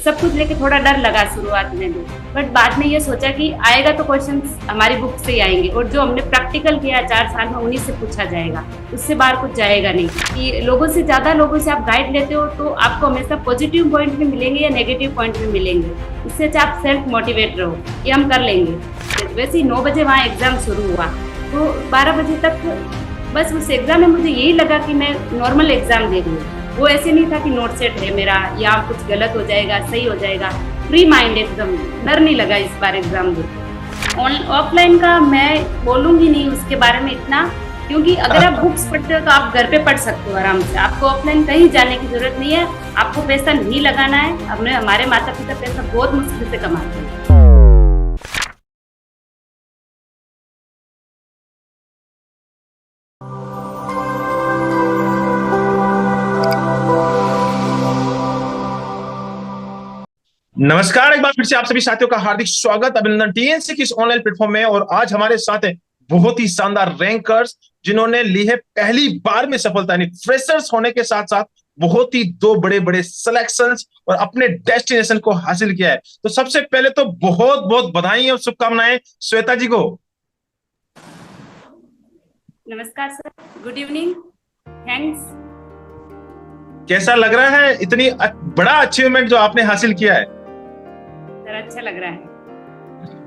सब कुछ लेके थोड़ा डर लगा शुरुआत में भी, बट बाद में ये सोचा कि आएगा तो क्वेश्चन हमारी बुक से ही आएंगे, और जो हमने प्रैक्टिकल किया 4 साल में उन्हीं से पूछा जाएगा, उससे बाहर कुछ जाएगा नहीं। कि लोगों से ज़्यादा लोगों से आप गाइड लेते हो तो आपको हमेशा पॉजिटिव पॉइंट भी मिलेंगे या नेगेटिव पॉइंट भी मिलेंगे, इससे अच्छा आप सेल्फ मोटिवेट रहो कि हम कर लेंगे। वैसे ही 9 बजे वहाँ एग्ज़ाम शुरू हुआ, तो 12 बजे तक बस उस एग्ज़ाम में मुझे यही लगा कि मैं नॉर्मल एग्ज़ाम दे रही हूँ। वो ऐसे नहीं था कि नोट सेट है मेरा या कुछ गलत हो जाएगा सही हो जाएगा, फ्री माइंड एकदम, डर नहीं लगा इस बार एग्ज़ाम दे। ऑफलाइन का मैं बोलूँगी नहीं उसके बारे में इतना, क्योंकि अगर आप बुक्स पढ़ते हो तो आप घर पे पढ़ सकते हो आराम से, आपको ऑफलाइन कहीं जाने की जरूरत नहीं है, आपको पैसा नहीं लगाना है। हमारे माता पिता पैसा बहुत मुश्किल से कमाते हैं। नमस्कार, एक बार फिर से आप सभी साथियों का हार्दिक स्वागत, अभिनंदन टीएनसी की इस ऑनलाइन प्लेटफॉर्म में। और आज हमारे साथ है बहुत ही शानदार रैंकर्स जिन्होंने ली है पहली बार में सफलता, यानी फ्रेशर्स होने के साथ साथ बहुत ही 2 बड़े बड़े सिलेक्शंस और अपने डेस्टिनेशन को हासिल किया है। तो सबसे पहले तो बहुत बहुत बधाई और शुभकामनाएं श्वेता जी को। नमस्कार सर, गुड इवनिंग, थैंक्स। कैसा लग रहा है इतनी बड़ा अचीवमेंट जो आपने हासिल किया है? सर अच्छा लग रहा है।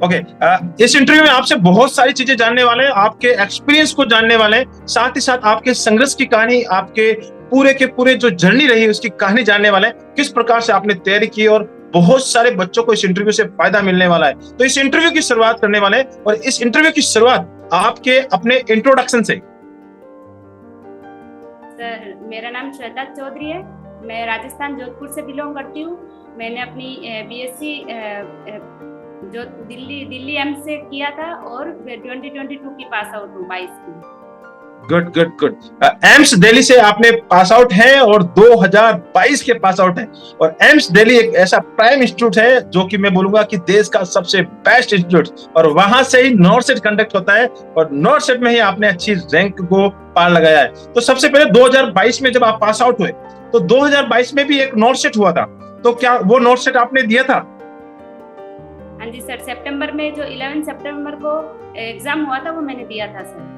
ओके, इस इंटरव्यू में आपसे बहुत सारी चीजें जानने वाले हैं, आपके एक्सपीरियंस को जानने वाले हैं, साथ ही साथ आपके संघर्ष की कहानी, आपके पूरे के पूरे जो जर्नी रही उसकी कहानी जानने वाले हैं, किस प्रकार से आपने तैयारी की, और बहुत सारे बच्चों को इस इंटरव्यू से फायदा मिलने वाला है। तो इस इंटरव्यू की शुरुआत करने वाले हैं, और इस इंटरव्यू की शुरुआत आपके अपने इंट्रोडक्शन से। सर मेरा नाम श्वेता चौधरी है, मैं राजस्थान जोधपुर से बिलोंग करती हूँ। मैंने अपनी बीएससी जो दिल्ली एम्स से किया था, और 2022 की पास आउट हूँ, 22 की। Good good good. AIIMS Delhi से आपने पास आउट है और 2022 के पास आउट है। और एम्स दिल्ली एक ऐसा प्राइम इंस्टीट्यूट है जो कि मैं बोलूंगा कि देश का सबसे बेस्ट इंस्टीट्यूट, और वहां से ही नॉर्थ सेट कंडक्ट होता है, और नॉर्थ सेट में ही आपने अच्छी रैंक को पार लगाया है। तो सबसे पहले 2022 में जब आप पास आउट हुए तो 2022 में भी एक नॉर्थ सेट हुआ था, तो क्या वो नॉर्थ सेट आपने दिया था? हाँ जी सर, सितंबर में जो 11 सितंबर को एग्जाम हुआ था वो मैंने दिया था सर।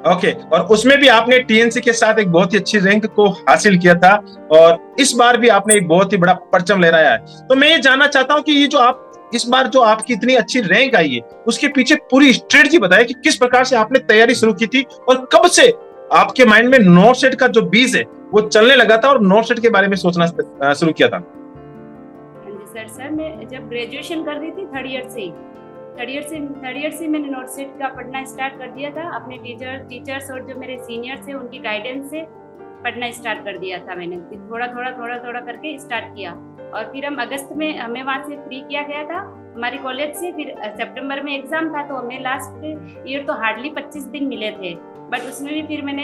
ओके, और उसमें भी आपने टीएनसी के साथ एक बहुत ही अच्छी रैंक को हासिल किया था, और इस बार भी आपने एक बहुत ही बड़ा परचम लहराया है। तो मैं ये जानना चाहता हूँ कि ये जो आप इस बार जो आपकी इतनी अच्छी रैंक आई है उसके पीछे पूरी स्ट्रेटजी बताइए कि किस प्रकार से आपने तैयारी शुरू की थी, और कब से आपके माइंड में नॉर्थ सेट का जो बीज है वो चलने लगा था और नॉर्थ सेट के बारे में सोचना शुरू किया था? हाँ जी सर मैं जब ग्रेजुएशन कर रही थी थर्ड ईयर से मैंने नॉर्थ सेट का पढ़ना स्टार्ट कर दिया था। अपने टीचर्स और जो मेरे सीनियर्स हैं उनकी गाइडेंस से पढ़ना स्टार्ट कर दिया था। मैंने थोड़ा करके स्टार्ट किया, और फिर हम अगस्त में हमें वहाँ से फ्री किया गया था हमारे कॉलेज से। फिर सितंबर में एग्जाम था, तो हमें लास्ट ईयर तो हार्डली 25 दिन मिले थे, बट उसमें भी फिर मैंने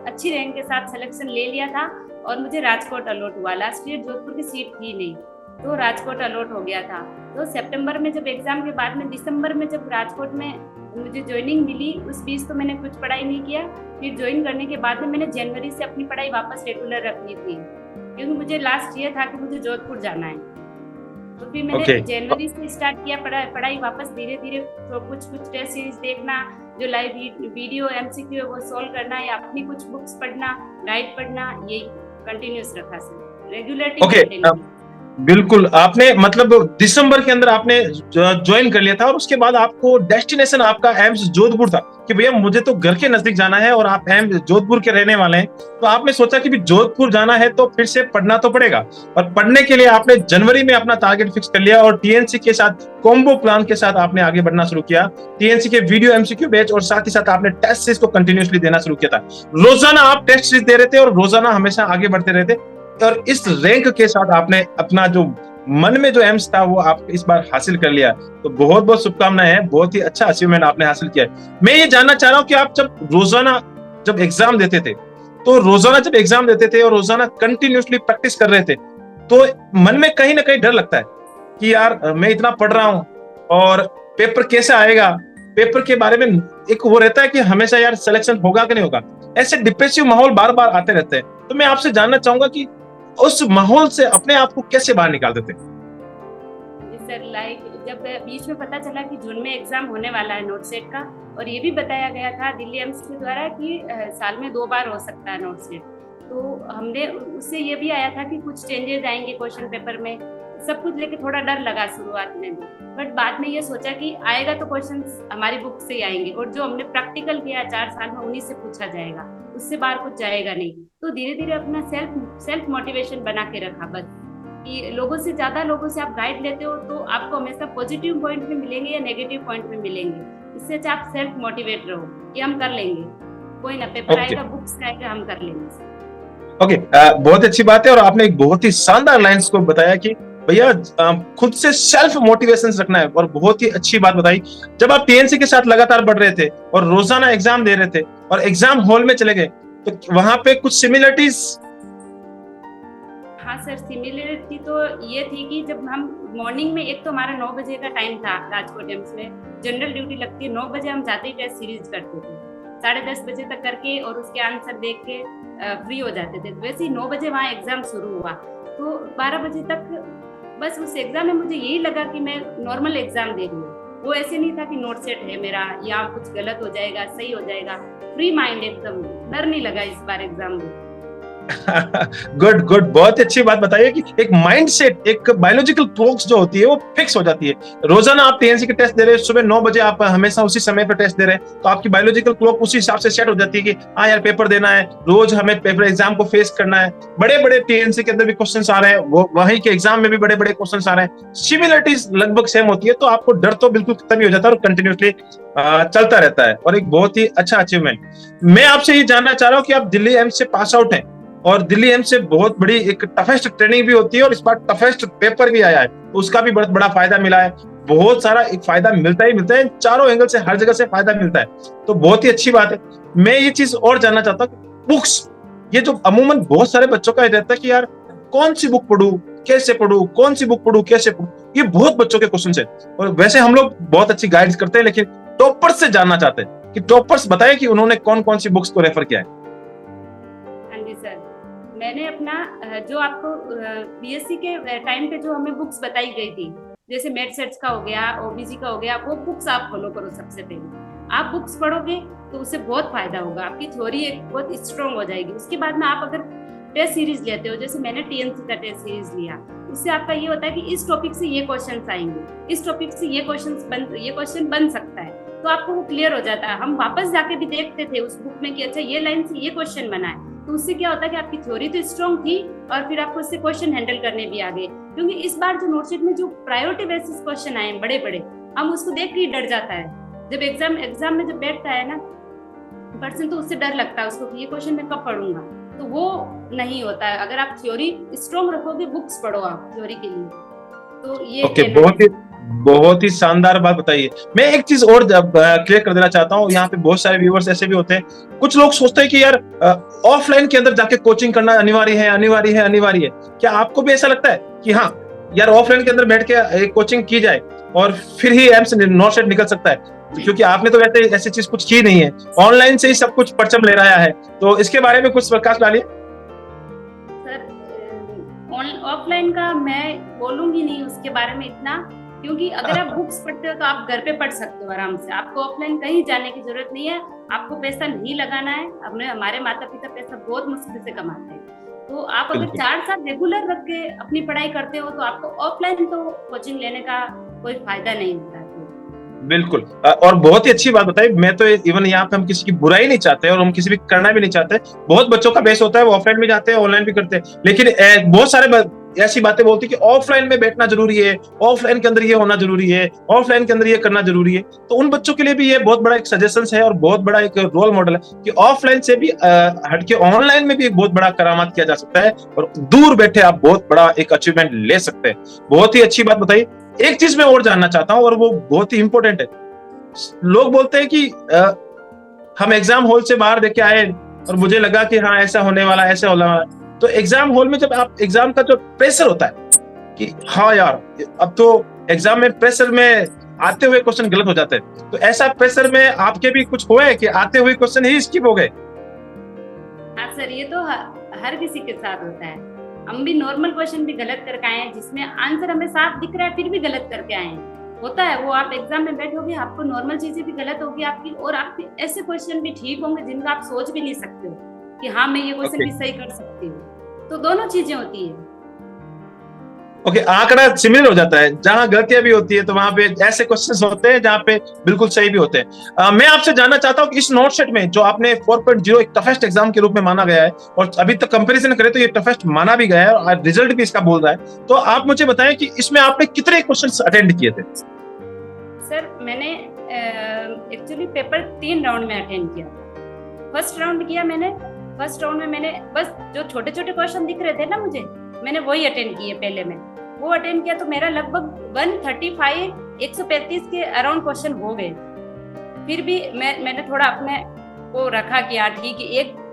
अच्छी रैंक के साथ सिलेक्शन ले लिया था, और मुझे राजकोट अलॉट हुआ। लास्ट ईयर जोधपुर की सीट थी नहीं, तो राजकोट अलॉट हो गया था। तो सितंबर में जब एग्जाम के बाद में दिसंबर में जब राजकोट में मुझे ज्वाइनिंग मिली, उस बीच तो मैंने कुछ पढ़ाई नहीं किया। फिर ज्वाइन करने के बाद में मैंने जनवरी से अपनी पढ़ाई वापस रेगुलर रखनी थी, क्योंकि मुझे लास्ट ईयर था कि मुझे जोधपुर जाना है। तो फिर मैंने जनवरी से स्टार्ट किया पढ़ाई वापस, धीरे धीरे तो कुछ टेस्ट सीरीज देखना, जो लाइव वीडियो एमसीक्यू है वो सॉल्व करना, या अपनी कुछ बुक्स पढ़ना, गाइड पढ़ना, यही कंटिन्यूस रखा सर, रेगुलरिटी। बिल्कुल, आपने मतलब दिसंबर के अंदर आपने ज्वाइन कर लिया था, और उसके बाद आपको डेस्टिनेशन आपका एम्स जोधपुर था कि भैया मुझे तो घर के नजदीक जाना है, और आप एम्स जोधपुर के रहने वाले हैं। तो आपने सोचा कि भी जोधपुर जाना है तो फिर से पढ़ना तो पड़ेगा, और पढ़ने के लिए आपने जनवरी में अपना टारगेट फिक्स कर लिया, और टीएनसी के साथ कॉम्बो प्लान के साथ आपने आगे बढ़ना शुरू किया। टीएनसी के वीडियो एमसीक्यू बैच, और साथ ही साथ आपने टेस्ट सीरीज को कंटिन्यूअसली देना शुरू किया था। रोजाना आप टेस्ट सीरीज दे रहे थे, और रोजाना हमेशा आगे बढ़ते रहते, और इस रैंक के साथ आपने अपना जो मन में जो एम्स था वो आप इस बार हासिल कर लिया। तो बहुत बहुत शुभकामनाएं हैं, बहुत ही अच्छा अचीवमेंट आपने हासिल किया है। मैं ये जानना चाह रहा हूँ कि आप जब एग्जाम देते थे, तो रोजाना जब एग्जाम देते थे और रोजाना कंटिन्यूसली प्रैक्टिस कर रहे थे, तो मन में कहीं ना कहीं डर लगता है कि यार मैं इतना पढ़ रहा हूँ और पेपर कैसे आएगा, पेपर के बारे में एक वो रहता है कि हमेशा यार सिलेक्शन होगा कि नहीं होगा, ऐसे डिप्रेसिव माहौल बार बार आते रहते हैं। तो मैं आपसे जानना चाहूंगा कि उस माहौल से अपने आप को कैसे बाहर निकालते थे? सर, लाइक जब बीच में पता चला कि जून में एग्जाम होने वाला है नोट सेट का, और ये भी बताया गया था दिल्ली एम्स के द्वारा कि साल में 2 बार हो सकता है नोट सेट, तो हमने उससे ये भी आया था कि कुछ चेंजेस आएंगे क्वेश्चन पेपर में, सब कुछ लेके थोड़ा डर लगा शुरुआत में भी, बट बाद में ये सोचा कि आएगा तो क्वेश्चन हमारी बुक से ही आएंगे, और जो हमने प्रैक्टिकल किया 4 साल में उन्हीं से पूछा जाएगा, उससे बाहर कुछ जाएगा नहीं। तो धीरे धीरे अपना सेल्फ मोटिवेशन बना के रखा बस, कि लोगों से ज्यादा लोगों से आप गाइड लेते हो तो आपको हमेशा पॉजिटिव पॉइंट में मिलेंगे या नेगेटिव पॉइंट में मिलेंगे, इससे अच्छा आप सेल्फ मोटिवेट रहो कि हम कर लेंगे, कोई ना, पेपर आएगा, बुक्स आएगा, हम कर लेंगे। ओके, बहुत अच्छी बात है, और आपने एक बहुत ही शानदार लाइंस को बताया कि भैया खुद से सेल्फ मोटिवेशन रखना है, और बहुत ही अच्छी बात बताई। जब आप टीएनसी के साथ लगातार बढ़ रहे थे और रोजाना एग्जाम दे रहे थे और एग्जाम हॉल में चले गए, तो वहां पे कुछ सिमिलरिटीज? हाँ सर, सिमिलरिटी तो ये थी कि जब हम मॉर्निंग में, एक तो हमारा 9 बजे का टाइम था राजकोट एम्स में, जनरल ड्यूटी लगती है 9 बजे, हम जाते ही टेस्ट सीरीज करते थे 10:30 बजे तक करके, और उसके आंसर देख के फ्री हो जाते थे। वैसे ही 9 बजे वहाँ एग्जाम शुरू हुआ, तो 12 बजे तक बस उस एग्जाम में मुझे यही लगा कि मैं नॉर्मल एग्जाम दे रही हूँ, वो ऐसे नहीं था कि नोट सेट है मेरा या कुछ गलत हो जाएगा सही हो जाएगा, फ्री माइंड एकदम, डर नहीं लगा इस बार एग्जाम में। गुड गुड, बहुत अच्छी बात बताइए कि एक माइंडसेट, एक बायोलॉजिकल क्लॉक्स जो होती है वो फिक्स हो जाती है। रोजाना आप टीएनसी के टेस्ट दे रहे हैं, सुबह 9 बजे आप हमेशा उसी समय पर टेस्ट दे रहे हैं, तो आपकी बायोलॉजिकल क्लॉक उसी हिसाब से सेट हो जाती है कि हाँ यार पेपर देना है, रोज हमें पेपर एग्जाम को फेस करना है। बड़े बड़े टीएनसी के अंदर भी क्वेश्चंस आ रहे हैं, वो वहीं के एग्जाम में भी बड़े बड़े क्वेश्चंस आ रहे हैं, सिमिलरिटीज लगभग सेम होती है, तो आपको डर तो बिल्कुल खत्म ही हो जाता है और कंटिन्यूसली चलता रहता है, और एक बहुत ही अच्छा अचीवमेंट। मैं आपसे ये जानना चाह रहा हूँ कि आप दिल्ली एम्स से पास आउट हैं, और दिल्ली एम्स से बहुत बड़ी एक टफेस्ट ट्रेनिंग भी होती है, और इस बार टफेस्ट पेपर भी आया है, तो उसका भी बहुत बड़ा फायदा मिला है। बहुत सारा एक फायदा मिलता ही मिलता है, चारों एंगल से हर जगह से फायदा मिलता है, तो बहुत ही अच्छी बात है। मैं ये चीज और जानना चाहता हूँ, बुक्स, ये जो अमूमन बहुत सारे बच्चों का रहता है कि यार कौन सी बुक पढ़ूं, कैसे पढ़ूं, कौन सी बुक पढ़ूं, कैसे पढ़ूं, ये बहुत बच्चों के क्वेश्चन है। और वैसे हम लोग बहुत अच्छी गाइड्स करते हैं, लेकिन टॉपर्स से जानना चाहते हैं कि टॉपर्स बताएं कि उन्होंने कौन कौन सी बुक्स को रेफर किया है। मैंने अपना जो आपको बीएससी के टाइम पे जो हमें बुक्स बताई गई थी, जैसे मेड सेट्स का हो गया, ओबीसी का हो गया, वो बुक्स आप फॉलो करो। सबसे पहले आप बुक्स पढ़ोगे तो उससे बहुत फायदा होगा, आपकी थ्योरी एक बहुत स्ट्रॉन्ग हो जाएगी। उसके बाद में आप अगर टेस्ट सीरीज लेते हो, जैसे मैंने टीएनसी का टेस्ट सीरीज लिया, उससे आपका ये होता है कि इस टॉपिक से ये क्वेश्चन आएंगे, इस टॉपिक से ये क्वेश्चन बन सकता है, तो आपको वो क्लियर हो जाता है। हम वापस जाके भी देखते थे उस बुक में कि अच्छा ये लाइन से ये क्वेश्चन बना है, तो उससे क्या होता है कि आपकी थ्योरी तो स्ट्रॉन्ग थी और फिर आपको उससे क्वेश्चन हैंडल करने भी आ गए। क्योंकि इस बार जो नोटशीट में जो प्रायोरिटी बेसिस क्वेश्चन आए बड़े बड़े, हम उसको देख के ही डर जाता है। जब एग्जाम में जब बैठता है ना पर्सन, तो उससे डर लगता है उसको कि ये क्वेश्चन मैं कब पढ़ूंगा, तो वो नहीं होता है। अगर आप थ्योरी स्ट्रॉन्ग रखोगे, बुक्स पढ़ो आप थ्योरी के लिए, तो ये बहुत ही शानदार बात बताइए। मैं एक चीज और क्लियर कर देना चाहता हूँ, यहाँ पे बहुत सारे व्यूअर्स ऐसे भी होते हैं, कुछ लोग सोचते हैं कि यार ऑफलाइन के अंदर जाके कोचिंग करना अनिवार्य है। क्या आपको भी ऐसा लगता है कि हाँ यार ऑफलाइन के अंदर बैठ के कोचिंग की जाए और फिर ही एम्स नोट सेट निकल सकता है? क्योंकि आपने तो वैसे ऐसी चीज कुछ की नहीं है, ऑनलाइन से ही सब कुछ परचम ले रहा है, तो इसके बारे में कुछ प्रकाश डालिए। ऑफलाइन का मैं बोलूंगी नहीं उसके बारे में इतना, क्योंकि अगर आप बुक्स पढ़ते हो तो आप घर पे पढ़ सकते हो आराम से, आपको ऑफलाइन कहीं जाने की जरूरत नहीं है, आपको पैसा नहीं लगाना है। हमारे माता पिता पैसा बहुत मुश्किल से कमाते हैं, तो आप अगर 4 साल रेगुलर रख के अपनी पढ़ाई करते हो तो आपको ऑफलाइन तो कोचिंग लेने का कोई फायदा नहीं होता है। बिल्कुल, और बहुत ही अच्छी बात बताई। मैं तो इवन यहाँ पे हम किसी की बुराई नहीं चाहते और हम किसी भी करना भी नहीं चाहते। बहुत बच्चों का बेस होता है, वो ऑफलाइन भी जाते हैं, ऑनलाइन भी करते हैं, लेकिन बहुत सारे ऐसी बातें बोलती कि ऑफलाइन में बैठना जरूरी है, ऑफलाइन के अंदर ये होना जरूरी है, ऑफलाइन के अंदर ये करना जरूरी है। तो उन बच्चों के लिए भी ये बहुत बड़ा एक सजेशन है और बहुत बड़ा एक रोल मॉडल है कि ऑफलाइन से भी हटके ऑनलाइन में भी एक बहुत बड़ा करामात किया जा सकता है और दूर बैठे आप बहुत बड़ा एक अचीवमेंट ले सकते हैं। बहुत ही अच्छी बात बताई। एक चीज मैं और जानना चाहता हूं और वो बहुत ही इंपॉर्टेंट है। लोग बोलते हैं कि हम एग्जाम हॉल से बाहर देख के आए और मुझे लगा कि हाँ ऐसा होने वाला, ऐसा होने वाला। तो एग्जाम हॉल में जब आप एग्जाम का जो प्रेशर होता है कि हाँ यार अब तो एग्जाम में प्रेशर में आते हुए क्वेश्चन गलत हो जाते हैं, तो ऐसा प्रेशर में आपके भी कुछ हुआ है कि आते हुए क्वेश्चन ही स्किप हो गए? हाँ सर, ये तो हर किसी के साथ होता है। हम भी नॉर्मल क्वेश्चन भी गलत करके आए हैं, जिसमें आंसर हमें साफ दिख रहा है फिर भी गलत करके आए हैं। होता है वो, आप एग्जाम में बैठोगे आपको नॉर्मल चीजें भी गलत होगी आपकी, और आपके ऐसे क्वेश्चन भी ठीक होंगे जिनका आप सोच भी नहीं सकते हो कि हाँ मैं ये क्वेश्चन ओके भी सही कर सकती हूँ। तो दोनों चीजें होती है। ओके, आंकड़ा सिमिलर हो जाता है, जहां गलतियां भी होती है तो वहां पे ऐसे क्वेश्चंस होते हैं जहां पे बिल्कुल सही भी होते हैं। मैं आपसे जानना चाहता हूं कि इस नोट सेट में जो आपने 4.0 एक टफेस्ट एग्जाम के रूप में माना गया है, और अभी तक कंपैरिजन करें तो ये टफेस्ट माना भी गया है और रिजल्ट भी इसका बोल रहा है, तो आप मुझे बताएं कि इसमें आपने कितने क्वेश्चंस अटेंड किए थे? सर मैंने एक्चुअली पेपर 3 राउंड में अटेंड किया। फर्स्ट राउंड किया मैंने, फर्स्ट राउंड में मैंने बस जो छोटे छोटे क्वेश्चन दिख रहे थे ना मुझे, मैंने वही अटेंड किए। पहले में वो अटेंड किया तो मेरा लगभग 135 के अराउंड क्वेश्चन हो गए। फिर भी मैंने थोड़ा अपने को रखा कि हाँ ठीक है,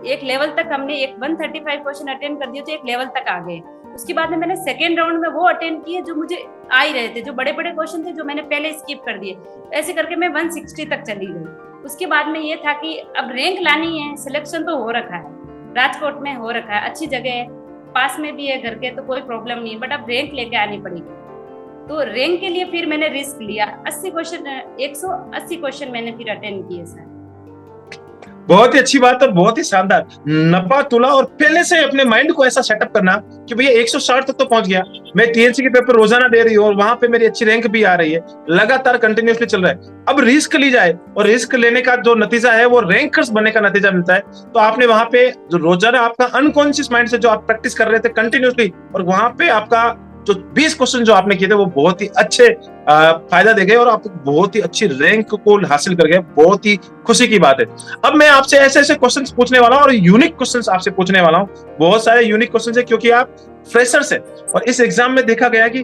एक लेवल तक हमने एक 135 क्वेश्चन अटेंड कर दिए तो एक लेवल तक आ गए। उसके बाद में मैंने सेकेंड राउंड में वो अटेंड किए जो मुझे आ ही रहे थे, जो बड़े बड़े क्वेश्चन थे जो मैंने पहले स्किप कर दिए। ऐसे करके मैं 160 तक चली गई। उसके बाद में ये था कि अब रैंक लानी है, सिलेक्शन तो हो रखा है, राजकोट में हो रखा है, अच्छी जगह है, पास में भी है घर के, तो कोई प्रॉब्लम नहीं, बट अब रैंक लेके आनी पड़ेगी। तो रैंक के लिए फिर मैंने रिस्क लिया। 180 क्वेश्चन मैंने फिर अटेंड किए सर। बहुत ही अच्छी बात और बहुत ही शानदार, नपा तुला और पहले से अपने माइंड को ऐसा सेटअप करना कि भैया 160 तक तो पहुंच गया, मैं टीएनसी के पेपर रोजाना दे रही हूँ और वहां पे मेरी अच्छी रैंक भी आ रही है, लगातार कंटिन्यूसली चल रहा है, अब रिस्क ली जाए और रिस्क लेने का जो नतीजा है वो रैंकर्स बनने का नतीजा मिलता है। तो आपने वहां पे जो रोजाना आपका अनकॉन्शियस माइंड से जो आप प्रैक्टिस कर रहे थे कंटिन्यूसली, और वहां पे आपका जो 20 क्वेश्चन जो आपने किए थे वो बहुत ही अच्छे फायदा दे गए और आप बहुत ही अच्छी रैंक को हासिल कर गए, बहुत ही खुशी की बात है। अब मैं आपसे ऐसे ऐसे क्वेश्चंस पूछने वाला हूं और यूनिक क्वेश्चंस आपसे पूछने वाला हूं, बहुत सारे यूनिक क्वेश्चंस है क्योंकि आप फ्रेशर्स हैं और इस एग्जाम में देखा गया कि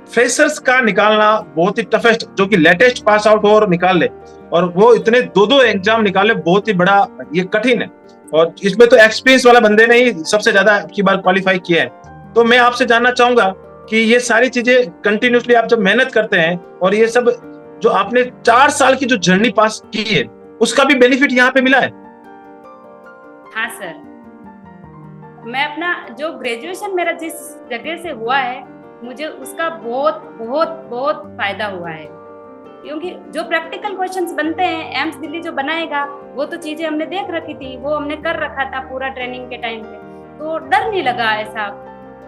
फ्रेशर्स का निकालना बहुत ही टफेस्ट, जो कि लेटेस्ट पास आउट हो और निकाल ले, और वो इतने दो एग्जाम निकाले, बहुत ही बड़ा ये कठिन है, और इसमें तो एक्सपीरियंस वाला बंदे ने ही सबसे ज्यादा की बार क्वालिफाई किया है। तो मैं आपसे जानना चाहूंगा कि ये सारी चीजें कंटिन्यूसली आप जब मेहनत करते हैं और ये सब जो आपने 4 साल की जो जर्नी पास की है उसका भी बेनिफिट यहाँ पे मिला है? हाँ सर, मैं अपना जो ग्रेजुएशन मेरा जिस जगह से हुआ है मुझे उसका बहुत बहुत बहुत फायदा हुआ है, क्योंकि जो प्रैक्टिकल क्वेश्चंस बनते हैं एम्स दिल्ली जो बनाएगा वो तो चीजें हमने देख रखी थी, वो हमने कर रखा था पूरा ट्रेनिंग के टाइम पे, तो डर नहीं लगा ऐसा।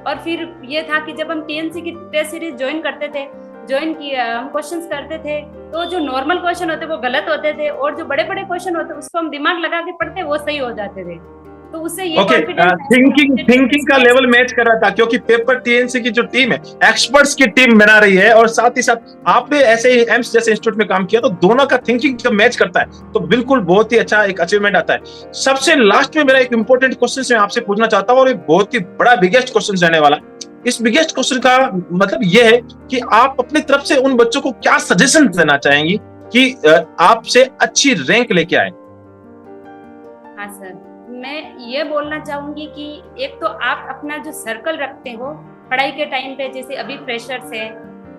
और फिर ये था कि जब हम टीएनसी की टेस्ट सीरीज ज्वाइन किया, हम क्वेश्चंस करते थे तो जो नॉर्मल क्वेश्चन होते वो गलत होते थे और जो बड़े बड़े क्वेश्चन होते उसको हम दिमाग लगा के पढ़ते वो सही हो जाते थे। तो उससे ये थिंकिंग का लेवल मैच कर रहा था, क्योंकि पेपर टीएनसी की जो टीम है एक्सपर्ट्स की टीम बना रही है और साथ ही साथ आपने ऐसे ही एम्स जैसे इंस्टीट्यूट में काम किया, तो दोनों का थिंकिंग जब मैच करता है तो बिल्कुल बहुत ही अच्छा एक अचीवमेंट आता है। सबसे लास्ट में मेरा एक इंपॉर्टेंट क्वेश्चन मैं आपसे पूछना चाहता हूँ और एक बहुत ही बड़ा बिगेस्ट क्वेश्चन रहने वाला। इस बिगेस्ट क्वेश्चन का मतलब यह है कि आप अपनी तरफ से उन बच्चों को क्या सजेशन देना चाहेंगी कि आपसे अच्छी रैंक लेके आए? हाँ सर, मैं ये बोलना चाहूंगी कि एक तो आप अपना जो सर्कल रखते हो पढ़ाई के टाइम पे, जैसे अभी फ्रेशर्स है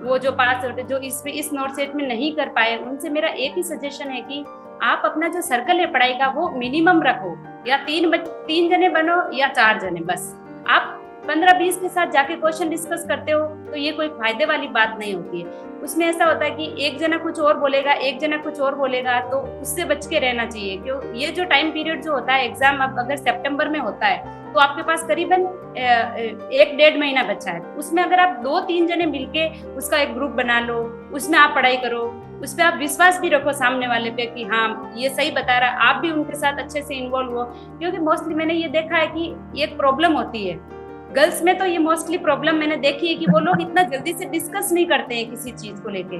वो जो पास होते जो इस नोट सेट में नहीं कर पाए, उनसे मेरा एक ही सजेशन है कि आप अपना जो सर्कल है पढ़ाई का वो मिनिमम रखो, या 3 जने बनो या 4 जने, बस आप 15-20 के साथ जाके क्वेश्चन डिस्कस करते हो तो ये कोई फायदे वाली बात नहीं होती है। उसमें ऐसा होता है कि एक जना कुछ और बोलेगा, एक जना कुछ और बोलेगा, तो उससे बच के रहना चाहिए। क्यों, ये जो टाइम पीरियड जो होता है एग्जाम अब अगर सितंबर में होता है तो आपके पास करीबन 1-1.5 महीना बचा है। उसमें अगर आप 2-3 जने मिलके उसका एक ग्रुप बना लो, उसमें आप पढ़ाई करो, उस पर आप विश्वास भी रखो सामने वाले पे कि हाँ ये सही बता रहा है, आप भी उनके साथ अच्छे से इन्वॉल्व हो। क्योंकि मोस्टली मैंने ये देखा है कि एक प्रॉब्लम होती है गर्ल्स में, तो ये मोस्टली प्रॉब्लम मैंने देखी है कि वो लोग इतना जल्दी से डिस्कस नहीं करते हैं किसी चीज को लेके।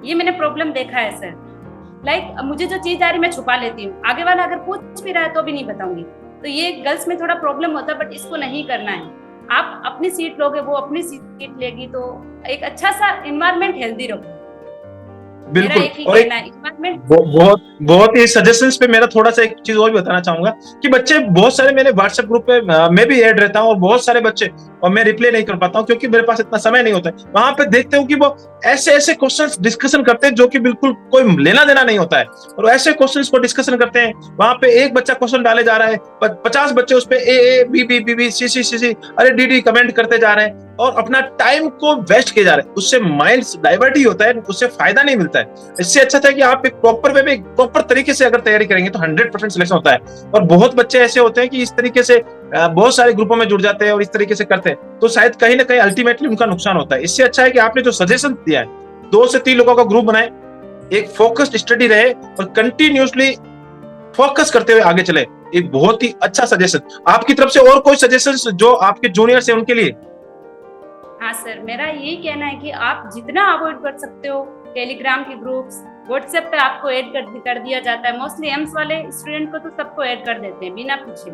ये मैंने प्रॉब्लम देखा है सर। लाइक मुझे जो चीज आ रही मैं छुपा लेती हूँ, आगे वाला अगर पूछ भी रहा है तो भी नहीं बताऊंगी, तो ये गर्ल्स में थोड़ा प्रॉब्लम होता है, बट इसको नहीं करना है। आप अपनी सीट लोगे, वो अपनी सीट लेगी, तो एक अच्छा सा एनवायरनमेंट हेल्दी रखो। मेरा बिल्कुल। एक ही और एक कहना है, इन्वायरमेंट। बहुत बहुत ही सजेशंस पे मेरा थोड़ा सा एक चीज और भी बताना चाहूंगा कि बच्चे बहुत सारे मेरे व्हाट्सएप ग्रुप पे मैं भी ऐड रहता हूँ और बहुत सारे बच्चे, और मैं रिप्लाई नहीं कर पाता हूँ क्योंकि मेरे पास इतना समय नहीं होता है। वहां पे देखते हो कि वो ऐसे ऐसे क्वेश्चंस डिस्कशन करते हैं जो कि बिल्कुल कोई लेना देना नहीं होता है, और ऐसे क्वेश्चंस को डिस्कशन करते हैं। वहां पे एक बच्चा क्वेश्चन डाले जा रहा है, 50 बच्चे उस पे a b b b b c c c c अरे डी डी कमेंट करते जा रहे हैं और अपना टाइम को वेस्ट किए जा रहे हैं। उससे माइंड डाइवर्ट ही होता है, उससे फायदा नहीं मिलता है। इससे अच्छा था कि आप एक प्रॉपर वे में प्रॉपर तरीके से अगर तैयारी करेंगे तो 100% सिलेक्शन होता है। और बहुत बच्चे ऐसे होते हैं कि इस तरीके से बहुत सारे ग्रुपों में जुड़ जाते हैं और इस तरीके से करते हैं, तो शायद कहीं ना कहीं अल्टीमेटली उनका नुकसान होता है। इससे अच्छा है कि आपने जो सजेशन दिया है, 2 से 3 लोगों का ग्रुप बनाए, एक फोकस्ड स्टडी रहे और कंटिन्यूसली फोकस करते हुए आगे चले। एक बहुत ही अच्छा सजेशन। आपकी तरफ से और कोई सजेशन जो आपके जूनियर्स हैं उनके लिए? हाँ सर, मेरा यही कहना है कि आप जितना अवॉइड कर सकते हो टेलीग्राम के ग्रुप्स, व्हाट्सएप पे आपको ऐड कर दिया जाता है। मोस्टली एम्स वाले स्टूडेंट को तो सबको ऐड कर देते हैं, बिना पूछे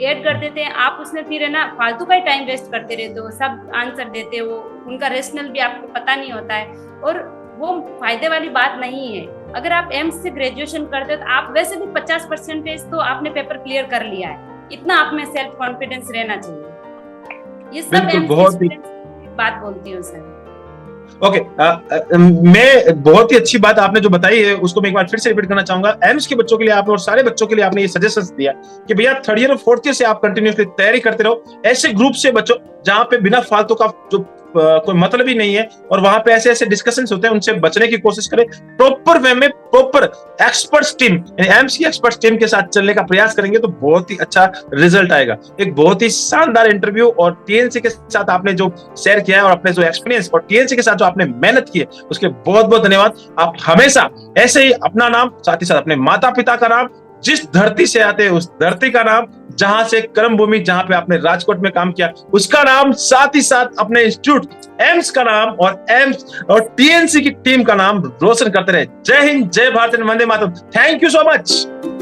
ऐड कर देते हैं। आप उसमें फिर है ना फालतू का ही टाइम वेस्ट करते रहते हो, सब आंसर देते हो, उनका रेशनल भी आपको पता नहीं होता है और वो फायदे वाली बात नहीं है। अगर आप एम्स से ग्रेजुएशन करते हो तो आप वैसे भी 50% तो आपने पेपर क्लियर कर लिया है, इतना आप में सेल्फ कॉन्फिडेंस रहना चाहिए। ये सब एम्स के स्टूडेंट्स बात बोलती हूँ सर। ओके, मैं बहुत ही अच्छी बात आपने जो बताई है उसको मैं एक बार फिर से रिपीट करना चाहूंगा। एम्स के बच्चों के लिए आपने और सारे बच्चों के लिए आपने ये सजेशंस दिया कि भैया 3rd ईयर और 4th ईयर से आप कंटिन्यूसली तैयारी करते रहो, ऐसे ग्रुप से बच्चों जहां पे बिना फालतू का जो कोई मतलब ही नहीं है और वहां पे ऐसे ऐसे डिस्कशंस होते हैं, उनसे बचने की कोशिश करें। प्रॉपर वे में प्रॉपर एक्सपर्ट्स टीम, एम्स की एक्सपर्ट्स टीम के साथ चलने का प्रयास करेंगे तो बहुत ही अच्छा रिजल्ट आएगा। एक बहुत ही शानदार इंटरव्यू और टीएनसी के साथ आपने जो शेयर किया है और अपने जो एक्सपीरियंस और टीएनसी के साथ जो आपने मेहनत की है उसके बहुत बहुत धन्यवाद। आप हमेशा ऐसे ही अपना नाम, साथ ही साथ अपने माता पिता का नाम, जिस धरती से आते हैं उस धरती का नाम, जहां से कर्म भूमि जहां पे आपने राजकोट में काम किया उसका नाम, साथ ही साथ अपने इंस्टीट्यूट एम्स का नाम और एम्स और टीएनसी की टीम का नाम रोशन करते रहे। जय हिंद, जय भारत, वंदे मातरम। Thank you so much.